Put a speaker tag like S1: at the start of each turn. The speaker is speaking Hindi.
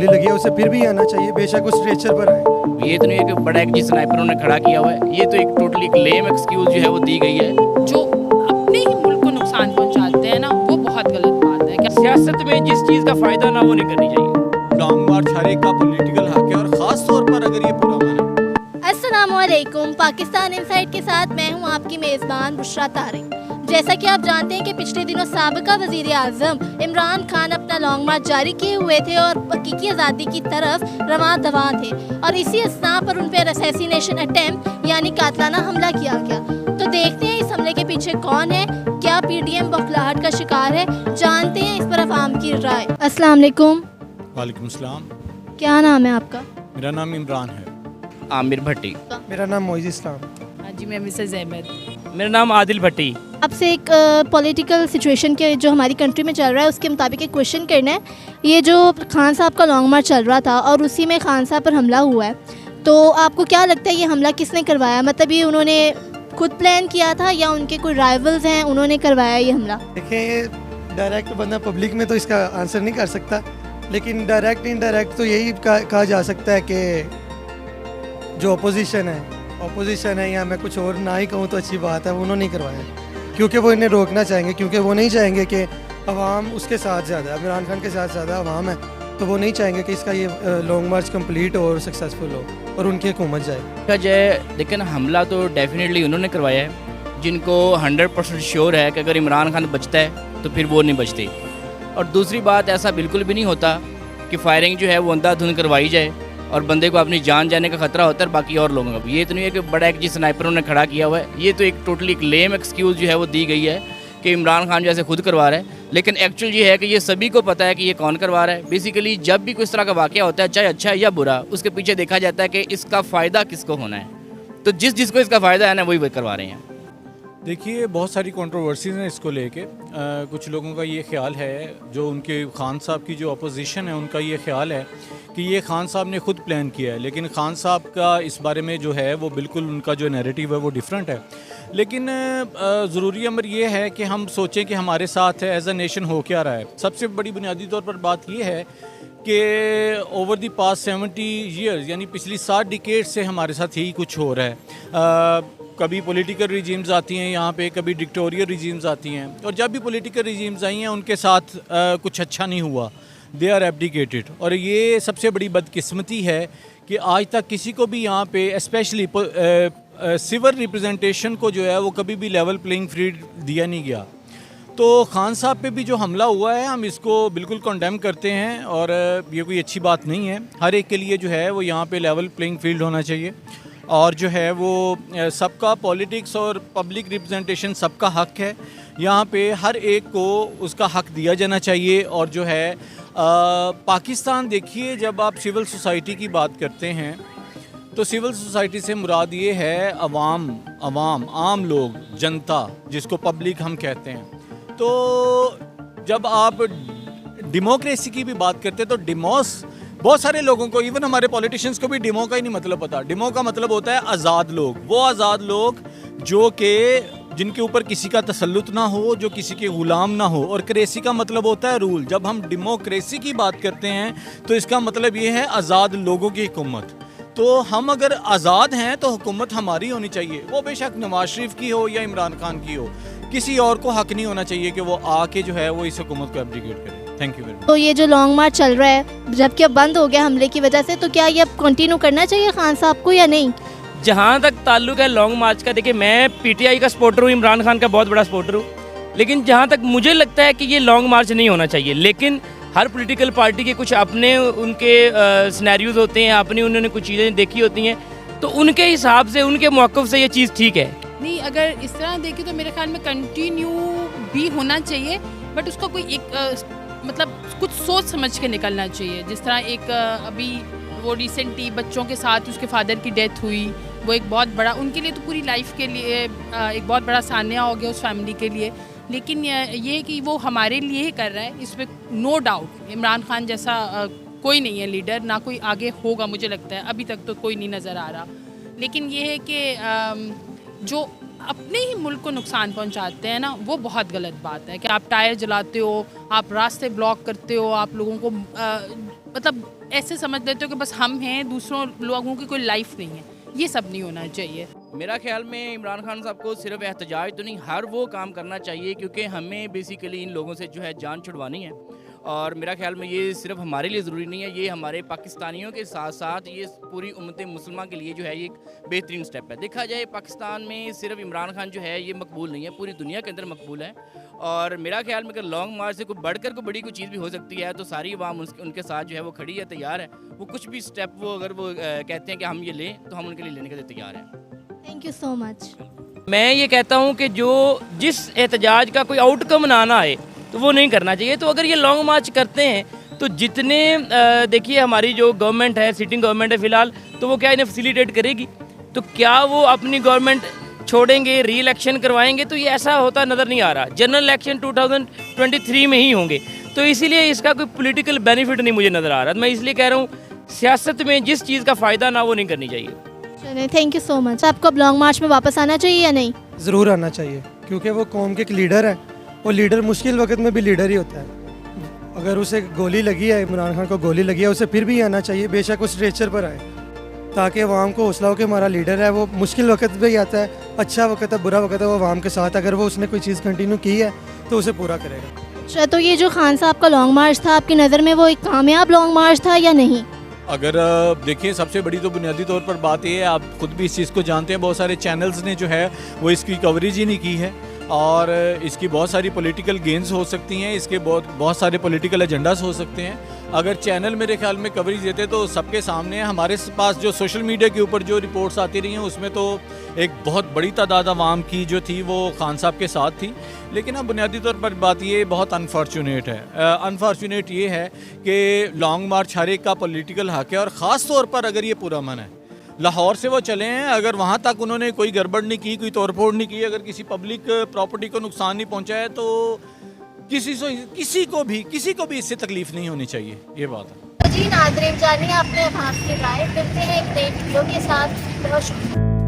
S1: गोली लगी है उसे फिर भी आना चाहिए, बेशक उस स्ट्रेचर पर आए।
S2: ये तो नहीं है कि बड़ा एक जी स्नाइपर उन्होंने खड़ा किया हुआ है, ये तो एक टोटली एक लेम एक्सक्यूज जो है वो दी गई है।
S3: जो अपने ही मुल्क को नुकसान पहुंचाते हैं ना, वो बहुत गलत बात है। क्या
S2: सियासत में जिस चीज़ का फ़ायदा ना वो नहीं करनी चाहिए।
S4: लॉन्ग मार्च हर एक का पॉलिटिकल हक है, और ख़ास तौर पर अगर ये पूरा माने।
S5: अस्सलामुअलैकुम, पाकिस्तान इनसाइड के साथ मैं हूं आपकी मेज़बान बुशरा तारिक। जैसा कि आप जानते हैं कि पिछले दिनों साबिका वज़ीर आज़म इमरान खान अपना लॉन्ग मार्च जारी किए हुए थे और हकीकी आज़ादी की तरफ रवां दवां थे, और इसी असना पर उन पर असैसिनेशन अटेम्प्ट यानी कातलाना हमला किया गया। तो देखते हैं इस हमले के पीछे कौन है, क्या PDM बौखलाहट का शिकार है, जानते हैं इस पर अवाम की राय। अस्सलाम वालेकुम।
S4: वालेकुम सलाम।
S5: क्या नाम है आपका?
S4: मेरा नाम इमरान है।
S2: आमिर भट्टी।
S1: मेरा नाम मोइज़ इस्लाम।
S3: हाँ जी, मैं मिसेज़ अहमद।
S2: मेरा नाम आदिल भट्टी।
S5: आपसे एक पॉलिटिकल सिचुएशन के जो हमारी कंट्री में चल रहा है उसके मुताबिक एक क्वेश्चन करना है। ये जो खान साहब का लॉन्ग मार्च चल रहा था और उसी में खान साहब पर हमला हुआ है, तो आपको क्या लगता है ये हमला किसने करवाया? मतलब ये उन्होंने खुद प्लान किया था या उनके कोई राइवल्स हैं उन्होंने करवाया ये हमला?
S1: देखिए, डायरेक्ट बंदा पब्लिक में तो इसका आंसर नहीं कर सकता, लेकिन डायरेक्ट इनडायरेक्ट तो यही कहा जा सकता है कि जो अपोजिशन है या मैं कुछ और ना ही कहूँ तो अच्छी बात है, उन्होंने नहीं करवाया, क्योंकि वो इन्हें रोकना चाहेंगे, क्योंकि वो नहीं चाहेंगे कि अवाम उसके साथ ज़्यादा, इमरान खान के साथ ज़्यादा अवाम है, तो वो नहीं चाहेंगे कि इसका ये लॉन्ग मार्च कंप्लीट हो और सक्सेसफुल हो और उनकी हुकूमत जाए।
S2: जय लेकिन हमला तो डेफिनेटली उन्होंने करवाया है, जिनको 100% श्योर है कि अगर इमरान खान बचता है तो फिर वो नहीं बचते। और दूसरी बात, ऐसा बिल्कुल भी नहीं होता कि फायरिंग जो है वो अंधाधुंध करवाई जाए और बंदे को अपनी जान जाने का खतरा होता है, बाकी और लोगों का भी। ये तो नहीं है कि बड़ा एक जी स्नाइपर उन्होंने खड़ा किया हुआ है, ये तो एक टोटली एक लेम एक्सक्यूज़ जो है वो दी गई है कि इमरान खान जैसे खुद करवा रहा है। लेकिन एक्चुअल ये है कि ये सभी को पता है कि ये कौन करवा रहा है। बेसिकली जब भी कोई इस तरह का वाक़या होता है, चाहे अच्छा है या बुरा, उसके पीछे देखा जाता है कि इसका फ़ायदा किसको होना है, तो जिसको इसका फ़ायदा है ना वही करवा रहे हैं।
S4: देखिए, बहुत सारी कंट्रोवर्सीज़ हैं इसको लेके। कुछ लोगों का ये ख्याल है, जो उनके खान साहब की जो अपोजिशन है उनका ये ख्याल है कि ये खान साहब ने खुद प्लान किया है, लेकिन खान साहब का इस बारे में जो है वो बिल्कुल उनका जो नैरेटिव है वो डिफरेंट है। लेकिन ज़रूरी अमर ये है कि हम सोचें कि हमारे साथ एज अ नेशन हो क्या रहा है। सबसे बड़ी बुनियादी तौर पर बात ये है कि ओवर दी पास्ट 70 ईयर्स, यानी पिछली 7 डिकेड से हमारे साथ यही कुछ हो रहा है। कभी पॉलिटिकल रिजीम्स आती हैं यहाँ पे, कभी डिक्टोरियल रिजीम्स आती हैं, और जब भी पॉलिटिकल रिजीम्स आई हैं उनके साथ कुछ अच्छा नहीं हुआ, दे आर एब्डिकेटेड। और ये सबसे बड़ी बदकिस्मती है कि आज तक किसी को भी यहाँ पे स्पेशली सिविल रिप्रेजेंटेशन को जो है वो कभी भी लेवल प्लेइंग फील्ड दिया नहीं गया। तो खान साहब पे भी जो हमला हुआ है हम इसको बिल्कुल कंडेम करते हैं, और ये कोई अच्छी बात नहीं है। हर एक के लिए जो है वो यहाँ पे लेवल प्लेइंग फील्ड होना चाहिए, और जो है वो सबका पॉलिटिक्स और पब्लिक रिप्रेजेंटेशन सबका हक है। यहाँ पे हर एक को उसका हक दिया जाना चाहिए। और जो है पाकिस्तान, देखिए, जब आप सिविल सोसाइटी की बात करते हैं तो सिविल सोसाइटी से मुराद ये है अवाम, आम लोग, जनता, जिसको पब्लिक हम कहते हैं। तो जब आप डेमोक्रेसी की भी बात करते हैं तो बहुत सारे लोगों को, इवन हमारे पॉलिटिशियंस को भी डेमो का ही नहीं मतलब पता। डेमो का मतलब होता है आज़ाद लोग, वो आज़ाद लोग जो कि जिनके ऊपर किसी का तसल्लुत ना हो, जो किसी के गुलाम ना हो। और क्रेसी का मतलब होता है रूल। जब हम डेमोक्रेसी की बात करते हैं तो इसका मतलब ये है आज़ाद लोगों की हुकूमत। तो हम अगर आज़ाद हैं तो हुकूमत हमारी होनी चाहिए, वो बेशक नवाज शरीफ की हो या इमरान खान की हो। किसी और को हक नहीं होना चाहिए कि वो आके जो है वो इस हुकूमत को एब्डिकेट करे। Thank you very much.
S5: तो ये जो लॉन्ग मार्च चल रहा है, जबकि अब बंद हो गया हमले की वजह से, तो क्या ये अब कंटिन्यू करना चाहिए खान साहब को या नहीं?
S2: जहाँ तक ताल्लुक है लॉन्ग मार्च का, देखिए मैं PTI का सपोर्टर हूँ, इमरान खान का बहुत बड़ा सपोर्टर हूँ, लेकिन जहाँ तक मुझे लगता है कि ये लॉन्ग मार्च नहीं होना चाहिए। लेकिन हर पॉलिटिकल पार्टी के कुछ अपने उनके सिनेरियोज होते हैं, अपनी उन्होंने कुछ चीज़ें देखी होती हैं, तो उनके हिसाब से, उनके मौक़िफ़ से ये चीज़ ठीक है।
S3: नहीं, अगर इस तरह देखें तो मेरे ख्याल में कंटिन्यू भी होना चाहिए, बट उसका कोई एक मतलब कुछ सोच समझ के निकलना चाहिए। जिस तरह एक अभी वो रिसेंटली बच्चों के साथ उसके फादर की डेथ हुई, वो एक बहुत बड़ा, उनके लिए तो पूरी लाइफ के लिए एक बहुत बड़ा सान्या हो गया उस फैमिली के लिए। लेकिन ये कि वो हमारे लिए ही कर रहा है, इसमें नो डाउट। इमरान खान जैसा कोई नहीं है लीडर, ना कोई आगे होगा, मुझे लगता है अभी तक तो कोई नहीं नज़र आ रहा। लेकिन ये है कि जो अपने ही मुल्क को नुकसान पहुंचाते हैं ना, वो बहुत गलत बात है। कि आप टायर जलाते हो, आप रास्ते ब्लॉक करते हो, आप लोगों को मतलब ऐसे समझ लेते हो कि बस हम हैं, दूसरों लोगों की कोई लाइफ नहीं है। ये सब नहीं होना चाहिए।
S2: मेरा ख्याल में इमरान खान साहब को सिर्फ एहतजाज तो नहीं, हर वो काम करना चाहिए, क्योंकि हमें बेसिकली इन लोगों से जो है जान छुड़वानी है। और मेरा ख्याल में ये सिर्फ हमारे लिए ज़रूरी नहीं है, ये हमारे पाकिस्तानियों के साथ साथ ये पूरी उम्मत मुसलमान के लिए जो है ये एक बेहतरीन स्टेप है। देखा जाए पाकिस्तान में सिर्फ इमरान खान जो है ये मकबूल नहीं है, पूरी दुनिया के अंदर मकबूल है। और मेरा ख्याल में अगर लॉन्ग मार्च से कोई बढ़कर कोई बड़ी कोई चीज़ भी हो सकती है तो सारी अवाम उनके साथ जो है वो खड़ी है, तैयार है। वो कुछ भी स्टेप वो अगर वो कहते हैं कि हम ये लें तो हम उनके लिए लेने के लिए तैयार हैं।
S5: Thank you so much.
S2: मैं ये कहता हूँ कि जो जिस एहतजाज का कोई आउटकम ना आए तो वो नहीं करना चाहिए। तो अगर ये लॉन्ग मार्च करते हैं तो जितने देखिए हमारी जो गवर्नमेंट है, सिटिंग गवर्नमेंट है फ़िलहाल, तो वो क्या इन्हें फैसिलिटेट करेगी? तो क्या वो अपनी गवर्नमेंट छोड़ेंगे, री इलेक्शन करवाएंगे? तो ये ऐसा होता नज़र नहीं आ रहा। जनरल इलेक्शन 2023 में ही होंगे, तो इसीलिए इसका कोई पॉलिटिकल बेनिफिट नहीं मुझे नज़र आ रहा। मैं इसलिए कह रहा हूँ सियासत में जिस चीज़ का फ़ायदा ना वो नहीं करनी चाहिए।
S5: चलिए, थैंक यू सो मच। आपको अब लॉन्ग मार्च में वापस आना चाहिए या नहीं?
S1: ज़रूर आना चाहिए, क्योंकि वो कौम के एक लीडर है और लीडर मुश्किल वक्त में भी लीडर ही होता है। अगर उसे गोली लगी है, इमरान खान को गोली लगी है, उसे फिर भी आना चाहिए, बेशक उस स्ट्रेचर पर आए, ताकि अवाम को हौसला हो कि हमारा लीडर है, वो मुश्किल वक्त में ही आता है, अच्छा वक्त है, बुरा वक्त है, वो अवाम के साथ। अगर वो उसने कोई चीज़ कंटिन्यू की है तो उसे पूरा करेगा।
S5: अच्छा, तो ये जो खान साहब का लॉन्ग मार्च था, आपकी नज़र में वो एक कामयाब लॉन्ग मार्च था या नहीं?
S4: अगर देखिए, सबसे बड़ी तो बुनियादी तौर पर बात ये है, आप खुद भी इस चीज़ को जानते हैं, बहुत सारे चैनल्स ने जो है वो इसकी कवरेज ही नहीं की है। और इसकी बहुत सारी पॉलिटिकल गेंस हो सकती हैं, इसके बहुत सारे पॉलिटिकल एजेंडास हो सकते हैं। अगर चैनल मेरे ख्याल में कवरेज देते तो सबके सामने है। हमारे पास जो सोशल मीडिया के ऊपर जो रिपोर्ट्स आती रही हैं उसमें तो एक बहुत बड़ी तादाद आवाम की जो थी वो खान साहब के साथ थी। लेकिन अब बुनियादी तौर पर बात ये बहुत अनफॉर्चुनेट है। अनफॉर्चुनेट ये है कि लॉन्ग मार्च हर एक का पॉलिटिकल हक है, और ख़ास तौर पर अगर ये पुरअमन है, लाहौर से वो चले हैं, अगर वहाँ तक उन्होंने कोई गड़बड़ नहीं की, कोई तोड़फोड़ नहीं की, अगर किसी पब्लिक प्रॉपर्टी को नुकसान नहीं पहुँचाया, तो किसी को भी इससे तकलीफ़ नहीं होनी चाहिए। ये बात है।
S5: जी नाज़रीन, जानिए अपने भाग की राय। मिलते हैं एक नई वीडियो के साथ। बहुत शुक्रिया।